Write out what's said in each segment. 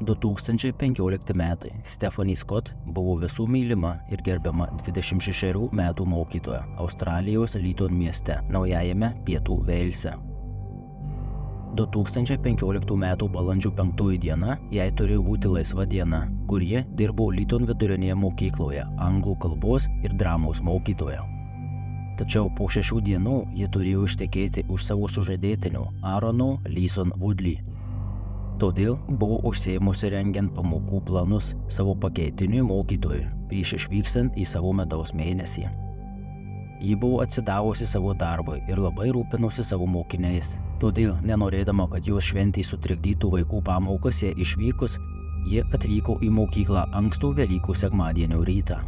2015 metai. Stephanie Scott buvo visų mylima ir gerbiama 26 metų mokytoja Australijos Lyton mieste, Naujajame Pietų Veilse. 2015 metų balandžio 5 diena jai turėjo būti laisva diena, kur ji dirbo Lyton vidurinėje mokykloje anglų kalbos ir dramos mokytoja. Tačiau po 6 dienų ji turėjo ištekėti už savo sužadėtinio Aarono Leeson Woodley. Todėl buvo užsiėmusi rengiant pamokų planus savo pakeitiniui mokytojui prieš išvykstant į savo medaus mėnesį. Ji buvo atsidavusi savo darbui ir labai rūpinosi savo mokiniais. Todėl, nenorėdama, kad jos šventė sutrikdytų vaikų pamokas jai išvykus, ji atvyko į mokyklą ankstų Velykų sekmadienio rytą.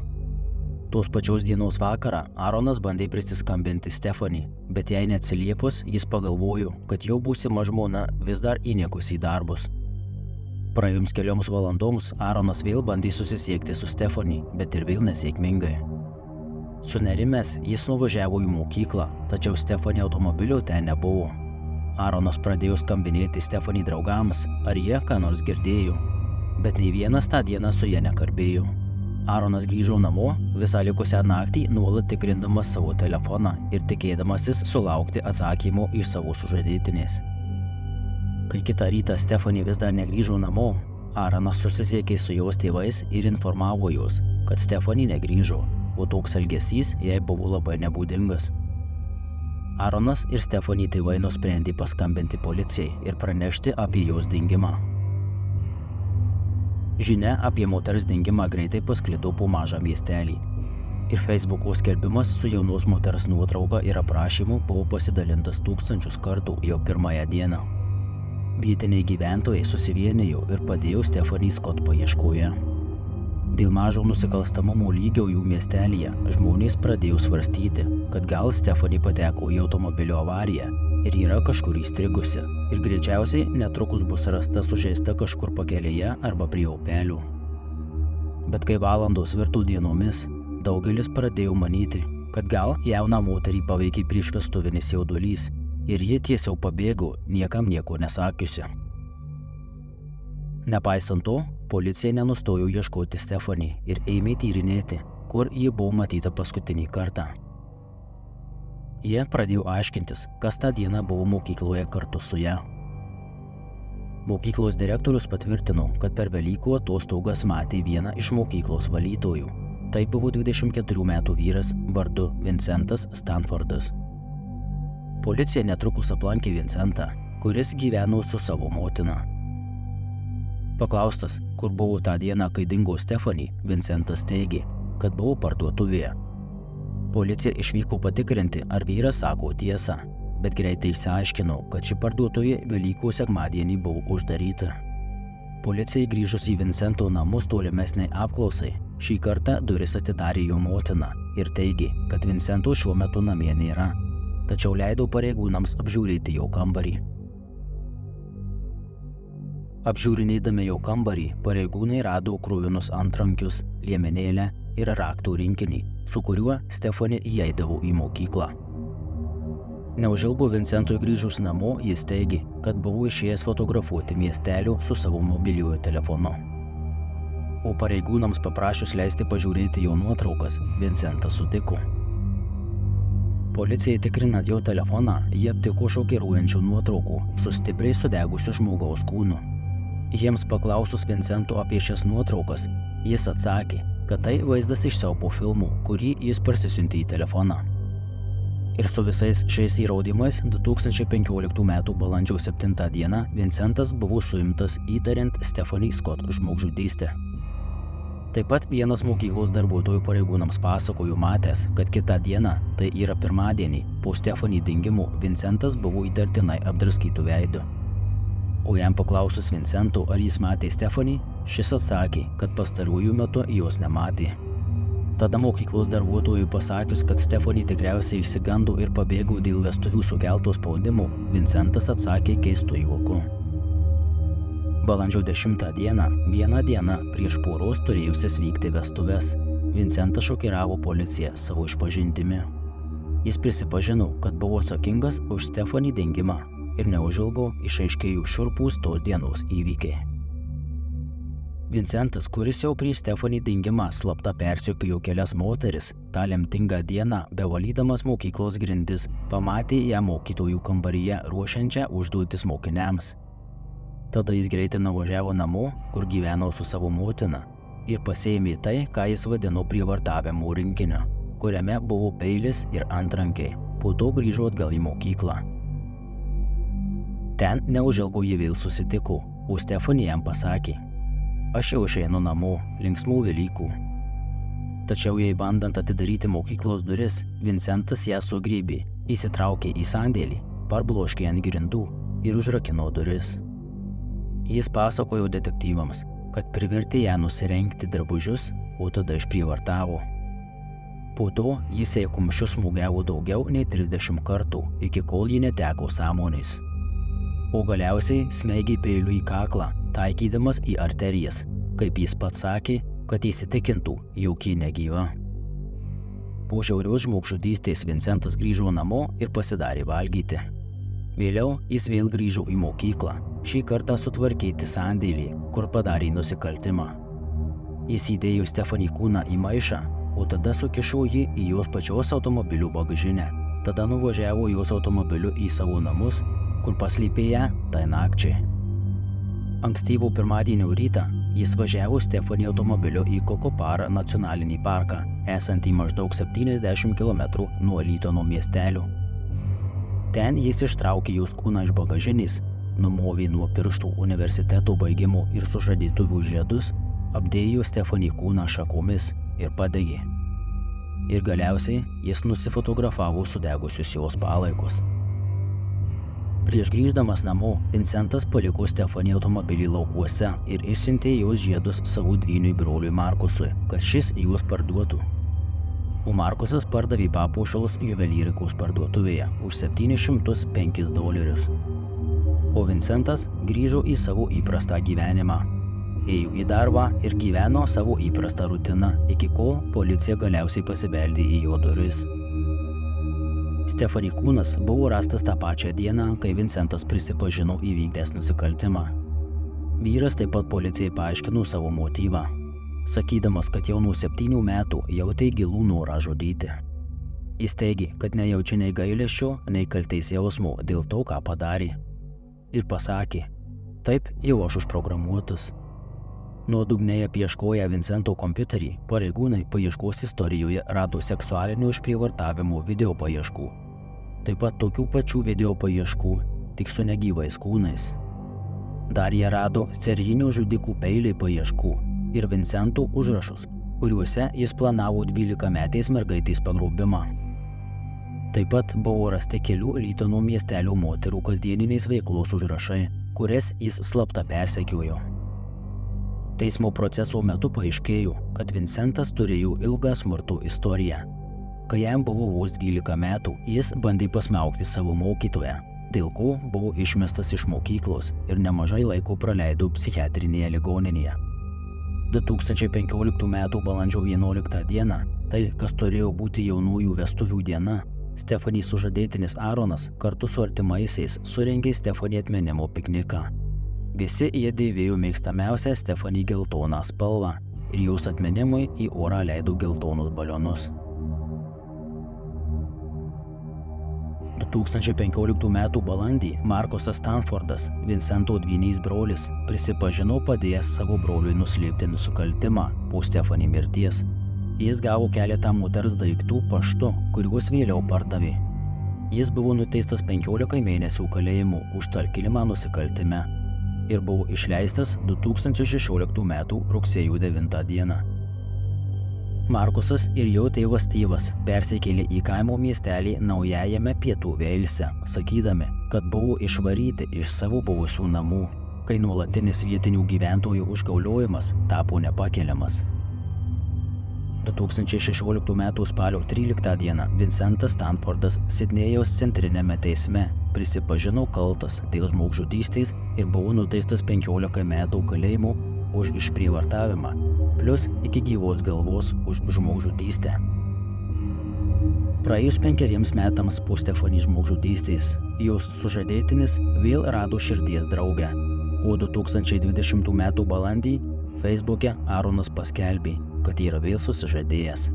Tos pačios dienos vakarą Aaronas bandė prisiskambinti Stephanie, bet jai neatsiliepus jis pagalvojo, kad jo būsima žmona vis dar įniekusi į darbus. Praėjus kelioms valandoms Aaronas vėl bandė susisiekti su Stephanie, bet ir vėl nesėkmingai. Sunerimęs jis nuvažiavo į mokyklą, tačiau Stephanie automobilio ten nebuvo. Aaronas pradėjo skambinėti Stephanie draugams, ar jie ką nors girdėjo, bet nei vienas tą dieną su ja nekalbėjo. Aaronas grįžo namo, visą likusią naktį nuolat tikrindamas savo telefoną ir tikėdamasis sulaukti atsakymo iš savo sužadėtinės. Kai kitą rytą Stephanie vis dar negrįžo namo, Aaronas susisiekė su jos tėvais ir informavo juos, kad Stephanie negrįžo, o toks elgesys jai buvo labai nebūdingas. Aaronas ir Stephanie tėvai nusprendė paskambinti policijai ir pranešti apie jos dingimą. Žinia apie moters dingimą greitai pasklido po mažą miestelį. Ir Facebook'o skelbimas su jaunos moters nuotrauka ir aprašymu buvo pasidalintas tūkstančius kartų jau pirmąją dieną. Vietiniai gyventojai susivienijo ir padėjo Stephanie Scott paieškoje. Dėl mažo nusikalstamumo lygio jų miestelyje žmonės pradėjo svarstyti, kad gal Stephanie pateko į automobilio avariją ir yra kažkur įstrigusi ir greičiausiai netrukus bus rasta sužeista kažkur pakelėje arba prie upelių. Bet kai valandos virto dienomis, daugelis pradėjo manyti, kad gal jauną moterį paveikė priešvestuvinis jaudulys ir ji tiesiog pabėgo, niekam nieko nesakiusi. Nepaisant to, policija nenustojo ieškoti Stephanie ir ėmė tyrinėti, kur ji buvo matyta paskutinį kartą. Jie pradėjo aiškintis, kas tą dieną buvo mokykloje kartu su ja. Mokyklos direktorius patvirtino, kad per Velykų atostogas matė vieną iš mokyklos valytojų. Tai buvo 24 metų vyras vardu Vincentas Stanfordas. Policija netrukus aplankė Vincentą, kuris gyveno su savo motina. Paklaustas, kur buvo tą dieną, kai dingo Stephanie, Vincentas teigė, kad buvo parduotuvėje. Policija išvyko patikrinti, ar vyras sako tiesą, bet greitai išsiaiškino, kad ši parduotuvė Velykų sekmadienį buvo uždaryta. Policijai grįžus į Vincento namus tolimesnei apklausai, šį kartą duris atidarė jo motina ir teigė, kad Vincento šiuo metu namie nėra, tačiau leido pareigūnams apžiūrėti jo kambarį. Apžiūrinėdami jo kambarį, pareigūnai rado kruvinus antrankius, liemenėlę ir raktų rinkinį, su kuriuo Stephanie įeidavo į mokyklą. Neužilgo Vincentui grįžus namo, jis teigė, kad buvo išėjęs fotografuoti miestelio su savo mobiliuoju telefonu. O pareigūnams paprašius leisti pažiūrėti jo nuotraukas, Vincentas sutiko. Policijai tikrinant jo telefoną, jie aptiko šokiruojančių nuotraukų su stipriai sudegusiu žmogaus kūnu. Jiems paklausus Vincento apie šias nuotraukas, jis atsakė, kad tai vaizdas iš siaubo filmų, kurį jis parsisiuntė į telefoną. Ir su visais šiais įrodymais 2015 m. balandžio 7 dieną Vincentas buvo suimtas įtariant Stephanie Scott žmogžudystę. Taip pat vienas mokyklos darbuotojų pareigūnams pasakojo matęs, kad kitą dieną, tai yra pirmadienį, po Stephanie dingimo Vincentas buvo įtartinai apdraskytų veidu. O jam paklausus Vincento, ar jis matė Stephanie, šis atsakė, kad pastaruoju metu jos nematė. Tada mokyklos darbuotojui pasakius, kad Stephanie tikriausiai išsigando ir pabėgo dėl vestuvių sukelto spaudimo, Vincentas atsakė keistu juoku. Balandžio 10 dieną, vieną dieną prieš poros turėjusias vykti vestuves, Vincentas šokiravo policiją savo išpažintimi. Jis prisipažino, kad buvo atsakingas už Stephanie dingimą ir neužilgo išaiškėjo šiurpūs tos dienos įvykiai. Vincentas, kuris jau prieš Stephanie dingimą slapta persekiojo kelias moteris, tą lemtingą dieną, bevalydamas mokyklos grindis, pamatė ją mokytojų kambaryje ruošiančią užduotis mokiniams. Tada jis greitai nuvažiavo namo, kur gyveno su savo motina, ir pasiėmė tai, ką jis vadino prievartavimo rinkiniu, kuriame buvo peilis ir antrankiai. Po to grįžo atgal į mokyklą. Ten neužilgo jie vėl susitiko, o Stephanie jam pasakė: "Aš jau išeinu namo, linksmų Velykų." Tačiau jai bandant atidaryti mokyklos duris, Vincentas ją sugriebė, įsitraukė į sandėlį, parbloškė ant grindų ir užrakino duris. Jis pasakojo detektyvams, kad privertė ją nusirengti drabužius, o tada išprievartavo. Po to jis jai kumščiu smūgiavo daugiau nei 30 kartų, iki kol ji neteko sąmonės. O galiausiai smeigė peiliu į kaklą, taikydamas į arterijas, kaip jis pats sakė, kad įsitikintų, jog ji negyva. Po žiaurios žmogžudystės Vincentas grįžo namo ir pasidarė valgyti. Vėliau jis vėl grįžo į mokyklą, šį kartą sutvarkyti sandėlį, kur padarė nusikaltimą. Jis įdėjo Stephanie kūną į maišą, o tada sukišo jį į jos pačios automobilių bagažinę. Tada nuvažiavo jos automobiliu į savo namus, kur paslėpė ją tai nakčiai. Ankstyvo pirmadienio rytą jis važiavo Stephanie automobiliu į Kokopara nacionalinį parką, esantį maždaug 70 km nuo Lytono miestelio. Ten jis ištraukė jos kūną iš bagažinės, numovė nuo pirštų universiteto baigimo ir sužadėtuvių žiedus, apdėjo Stephanie kūną šakomis ir padegė. Ir galiausiai jis nusifotografavo sudegusius jos palaikus. Prieš grįždamas namo, Vincentas paliko Stephanie automobilį laukuose ir išsiuntė jos žiedus savo dvyniui broliui Markusui, kad šis juos parduotų. O Markusas pardavė papuošalus juvelyrikos parduotuvėje už $705. O Vincentas grįžo į savo įprastą gyvenimą. Ėjo į darbą ir gyveno savo įprastą rutiną, iki kol policija galiausiai pasibeldė į jo duris. Stephanie kūnas buvo rastas tą pačią dieną, kai Vincentas prisipažino įvykdęs nusikaltimą. Vyras taip pat policijai paaiškino savo motyvą, sakydamas, kad jau nuo 7 metų jautė gilų norą žudyti. Jis teigė, kad nejaučia nei gailesčio, nei kaltės jausmo dėl to, ką padarė. Ir pasakė: "Taip, jau aš užprogramuotas." Nuodugniai apieškoję Vincento kompiuterį, pareigūnai paieškos istorijoje rado seksualinio išprievartavimo video paieškų. Taip pat tokių pačių video paieškų, tik su negyvais kūnais. Dar jie rado serijinių žudikų peiliai paieškų ir Vincento užrašus, kuriuose jis planavo 12-metės mergaitės pagrobimą. Taip pat buvo rasti kelių Lytono miestelio moterų kasdieniniais veiklos užrašai, kurias jis slapta persekiojo. Teismo proceso metu paaiškėjo, kad Vincentas turėjo ilgą smurto istoriją. Kai jam buvo vos 12 metų, jis bandė pasmaugti savo mokytoją, dėl ko buvo išmestas iš mokyklos ir nemažai laiko praleido psichiatrinėje ligoninėje. 2015 m. balandžio 11 d., tai kas turėjo būti jaunųjų vestuvių diena, Stephanie sužadėtinis Aaronas kartu su artimaisiais surengė Stephanie atminimo pikniką. Visi jie dėvėjo mėgstamiausią Stephanie geltoną spalvą ir jos atminimui į orą leido geltonus balionus. 2015 m. balandį Markusas Stanfordas, Vincento dvynys brolis, prisipažino padėjęs savo broliui nuslėpti nusikaltimą po Stephanie mirties. Jis gavo keletą moters daiktų paštu, kuriuos vėliau pardavė. Jis buvo nuteistas 15 mėnesių kalėjimų už talkinimą nusikaltime ir buvo išleistas 2016 m. rugsėjo 9 d. Markusas ir jo tėvas Steve'as persikėlė į kaimo miestelį Naujajame Pietų Veilse, sakydami, kad buvo išvaryti iš savo buvusių namų, kai nuolatinis vietinių gyventojų užgauliojimas tapo nepakeliamas. 2016 m. spalio 13 d. Vincentas Stanfordas Sidnėjaus centrinėme teisme prisipažino kaltas dėl žmogžudystės ir buvo nuteistas 15 metų kalėjimo už išprievartavimą, plus iki gyvos galvos už žmogžudystę. Praėjus 5 metams po Stephanie žmogžudystės, jos sužadėtinis vėl rado širdies draugę, o 2020 m. balandį Facebook'e Aronas paskelbė, kad yra vėl susižadėjęs.